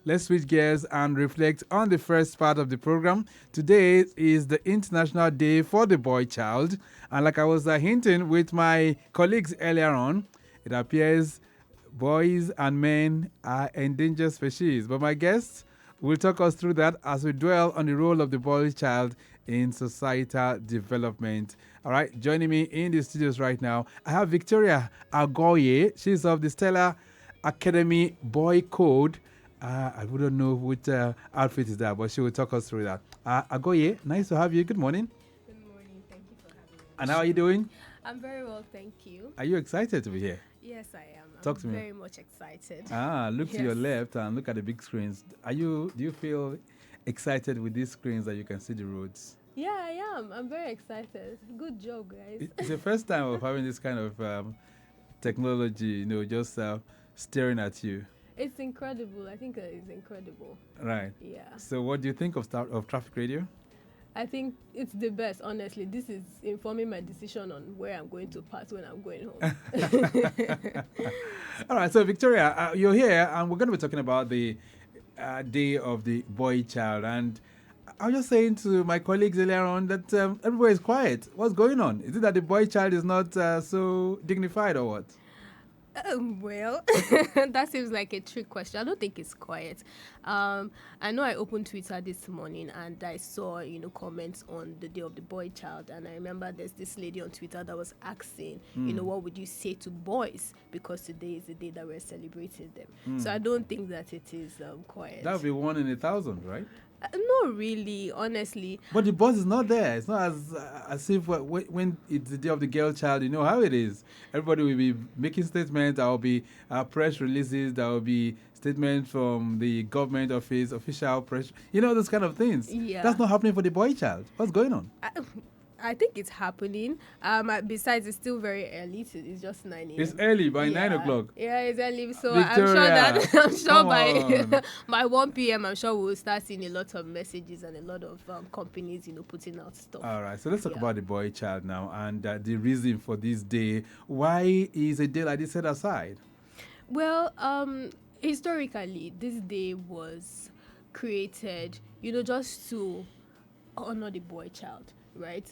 let's switch gears and reflect on the first part of the program. Today is the International Day for the Boy Child. And like I was hinting with my colleagues earlier on, it appears boys and men are endangered species. But my guests will talk us through that as we dwell on the role of the boy child in societal development. All right, joining me in the studios right now, I have Victoria Agorye. She's of the Stella Academy Boy Code. I wouldn't know which outfit is that, but she will talk us through that. Agorye, nice to have you. Good morning. Good morning. Thank you for having me. And how are you doing? I'm very well, thank you. Are you excited to be here? Yes, I am. Talk to me. Very much excited. Look to your left and look at the big screens. Do you feel excited with these screens that you can see the roads? Yeah, I am. I'm very excited. Good job, guys. It's the first time of having this kind of technology, just staring at you. It's incredible. I think it's incredible. Right. Yeah. So what do you think of traffic radio? I think it's the best, honestly. This is informing my decision on where I'm going to pass when I'm going home. All right. So, Victoria, you're here, and we're going to be talking about the Day of the Boy Child. And I was just saying to my colleagues earlier on that everybody is quiet. What's going on? Is it that the boy child is not so dignified or what? Well, that seems like a trick question. I don't think it's quiet. I know I opened Twitter this morning and I saw, comments on the Day of the Boy Child. And I remember there's this lady on Twitter that was asking, what would you say to boys? Because today is the day that we're celebrating them. So I don't think that it is quiet. That would be 1 in 1,000, right? Not really, honestly. But the buzz is not there. It's not as if when it's the Day of the Girl Child, you know how it is. Everybody will be making statements. There will be press releases. There will be statements from the government office, official press. Those kind of things. Yeah. That's not happening for the boy child. What's going on? I think it's happening. Besides, it's still very early. It's just 9 a.m. It's early by 9 o'clock. Yeah, it's early. So Victoria, I'm sure by 1 p.m. I'm sure we'll start seeing a lot of messages and a lot of companies, putting out stuff. All right. So let's talk about the boy child now and the reason for this day. Why is a day like this set aside? Well, historically, this day was created, just to honor the boy child. Right.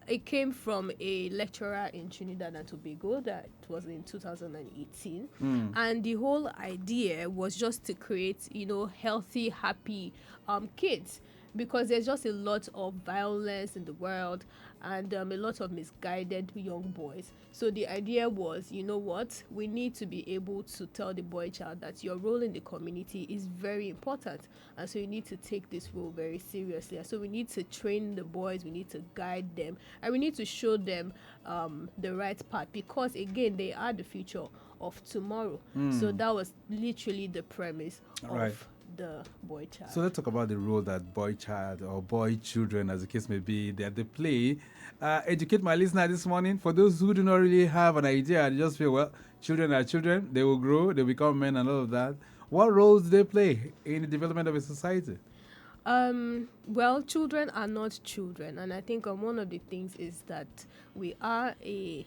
It came from a lecturer in Trinidad and Tobago that was in 2018. And the whole idea was just to create, healthy, happy kids. Because there's just a lot of violence in the world and a lot of misguided young boys. So the idea was, we need to be able to tell the boy child that your role in the community is very important. And so you need to take this role very seriously. And so we need to train the boys, we need to guide them, and we need to show them the right path. Because, again, they are the future of tomorrow. So that was literally the premise of the boy child. So let's talk about the role that boy child or boy children, as the case may be, that they play. Educate my listener this morning. For those who do not really have an idea, they just feel, well, children are children. They will grow. They become men and all of that. What roles do they play in the development of a society? Well, children are not children. And I think one of the things is that we are a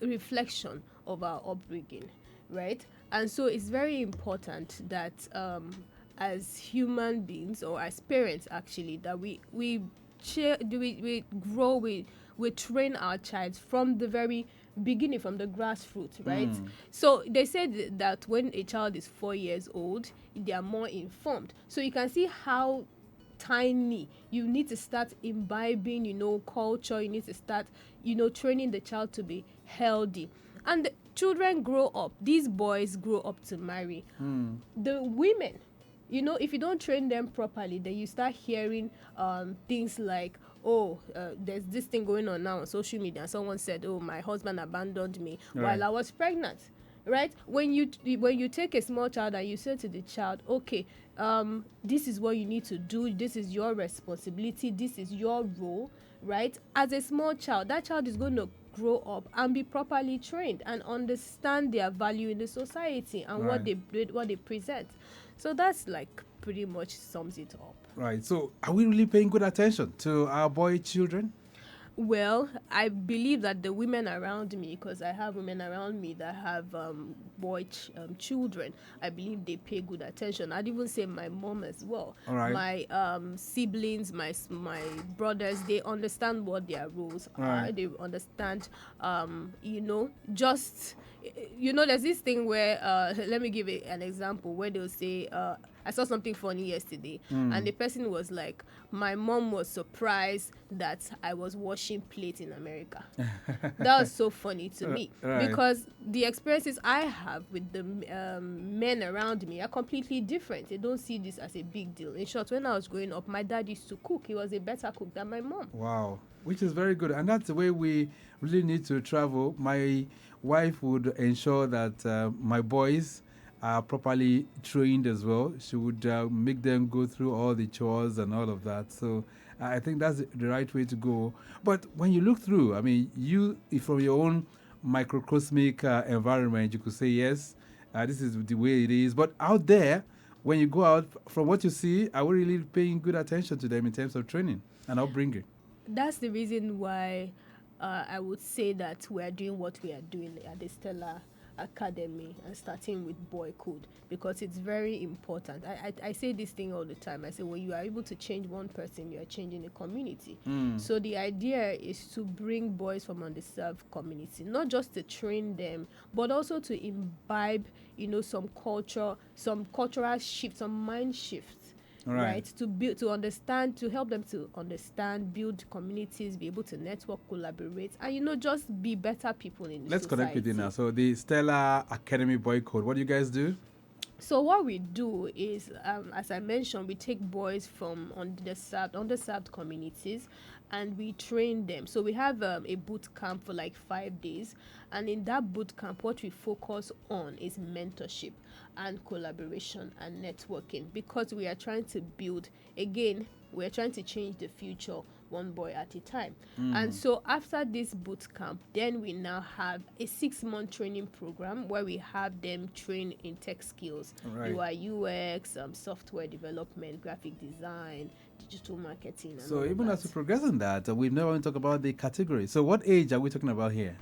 reflection of our upbringing, right? And so it's very important that as human beings or as parents, actually, that we grow, we train our child from the very beginning, from the grassroots, right? So they said that when a child is 4 years old, they are more informed. So you can see how tiny you need to start imbibing, culture. You need to start, training the child to be healthy. And the children grow up. These boys grow up to marry. The women, if you don't train them properly, then you start hearing things like, there's this thing going on now on social media. And someone said, my husband abandoned me while I was pregnant. Right? When you take a small child and you say to the child, okay, this is what you need to do. This is your responsibility. This is your role. Right? As a small child, that child is going to grow up and be properly trained and understand their value in the society and what they present. So that's pretty much sums it up. Right. So are we really paying good attention to our boy children? Well, I believe that the women around me, because I have women around me that have children, I believe they pay good attention. I'd even say my mom as well. All right. My siblings, my brothers, they understand what their roles All are. right. They understand, just there's this thing where let me give an example where they'll say I saw something funny yesterday, and the person was like, my mom was surprised that I was washing plates in America. That was so funny to me, Right. because the experiences I have with the men around me are completely different. They don't see this as a big deal. In short, when I was growing up, my dad used to cook. He was a better cook than my mom. Wow, which is very good. And that's the way we really need to travel. My wife would ensure that my boys are properly trained as well. She would make them go through all the chores and all of that. So I think that's the right way to go. But when you look through, I mean, you, from your own microcosmic environment, you could say, yes, this is the way it is. But out there, when you go out, from what you see, are we really paying good attention to them in terms of training and upbringing? That's the reason why I would say that we are doing what we are doing at the Stella Academy and starting with boy code, because it's very important. I say this thing all the time. I say, when you are able to change one person, you are changing a community. So the idea is to bring boys from underserved community, not just to train them, but also to imbibe, some culture, some cultural shift, some mind shifts. Right. To build, to understand, to help them to understand, build communities, be able to network, collaborate, and just be better people in the Let's society. connect with you now. So the Stella Academy Boy Code, what do you guys do? So what we do is, as I mentioned, we take boys from underserved communities, and we train them. So we have a boot camp for like 5 days, and in that boot camp, what we focus on is mentorship and collaboration and networking, because we are trying to build, again, we're trying to change the future one boy at a time. And so after this boot camp, then we now have a 6-month training program where we have them train in tech skills, Right. UI, UX, software development, graphic design, digital marketing. And So all of even that. as we progress in that, we've never even talked about the category. So what age are we talking about here?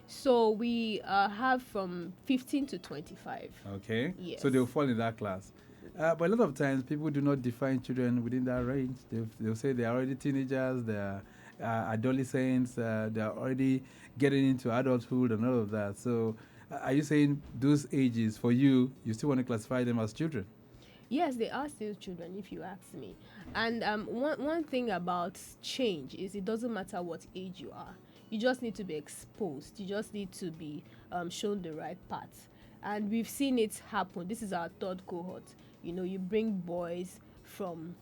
So we have from 15 to 25. Okay. Yes. So they'll fall in that class. But a lot of times, people do not define children within that range. They'll say they're already teenagers, they're adolescents, they're already getting into adulthood and all of that. So are you saying those ages, for you, you still want to classify them as children? Yes, they are still children, if you ask me. And one thing about change is it doesn't matter what age you are. You just need to be exposed. You just need to be shown the right path. And we've seen it happen. This is our third cohort. You bring boys from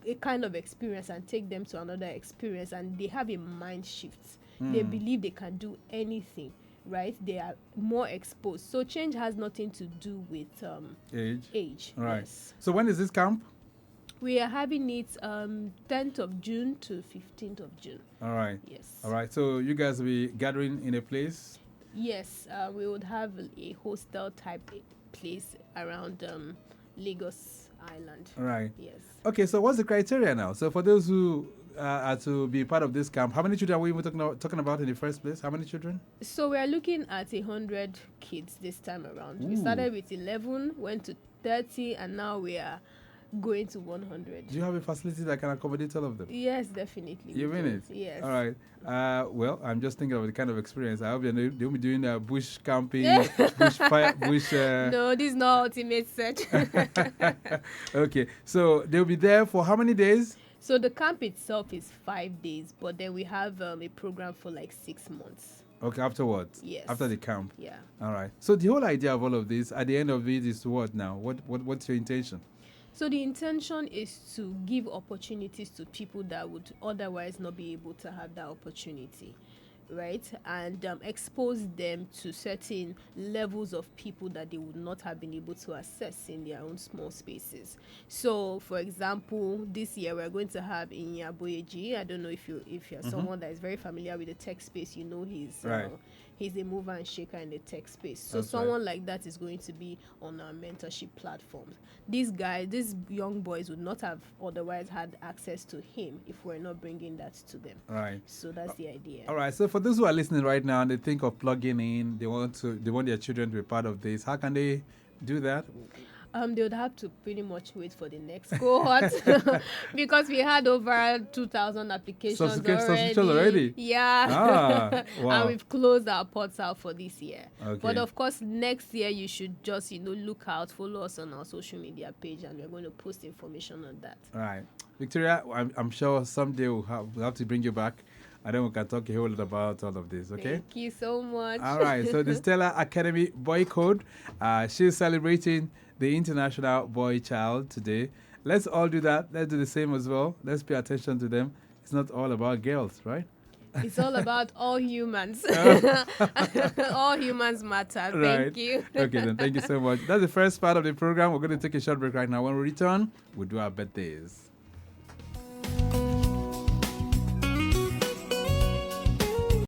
a kind of experience and take them to another experience, and they have a mind shift. They believe they can do anything, right? They are more exposed. So change has nothing to do with age. All right. Yes. So when is this camp? We are having it 10th of June to 15th of June. All right. Yes. All right. So you guys will be gathering in a place? Yes, we would have a hostel type place around Lagos Island. All right. Yes. Okay, so what's the criteria now? So for those who are to be part of this camp, how many children are we even talking about in the first place? How many children? So we are looking at 100 kids this time around. We Ooh. started with 11, went to 30, and now we are going to 100. Do you have a facility that can accommodate all of them? Yes, definitely. You we mean do. it? Yes. All right. Well, I'm just thinking of the kind of experience. I hope they'll be doing bush camping, bush fire, bush. No, this is not ultimate search. Okay, so they'll be there for how many days? So the camp itself is 5 days, but then we have a program for like 6 months. Okay, afterwards. Yes. After the camp. Yeah. All right. So the whole idea of all of this, at the end of it, is what now? What's your intention? So the intention is to give opportunities to people that would otherwise not be able to have that opportunity, right? And expose them to certain levels of people that they would not have been able to access in their own small spaces. So, for example, this year we're going to have in Agorye. I don't know if you're someone that is very familiar with the tech space. He's Right. he's a mover and shaker in the tech space. So That's someone like that is going to be on our mentorship platforms. These young boys would not have otherwise had access to him if we're not bringing that to them. Right. So that's the idea. All right. So for those who are listening right now and they think of plugging in, they want their children to be part of this. How can they do that? They would have to pretty much wait for the next cohort because we had over 2,000 applications already. Yeah. Wow. And we've closed our portal for this year. Okay. But of course, next year you should just, look out, follow us on our social media page, and we're going to post information on that. All right. Victoria, I'm sure someday we'll have to bring you back. And then we can talk a whole lot about all of this, okay? Thank you so much. All right. So the Stella Academy Boy Code, she's celebrating the International Boy Child today. Let's all do that. Let's do the same as well. Let's pay attention to them. It's not all about girls, right? It's all about all humans. All humans matter. Right. Thank you. Okay, then. Thank you so much. That's the first part of the program. We're going to take a short break right now. When we return, we'll do our birthdays.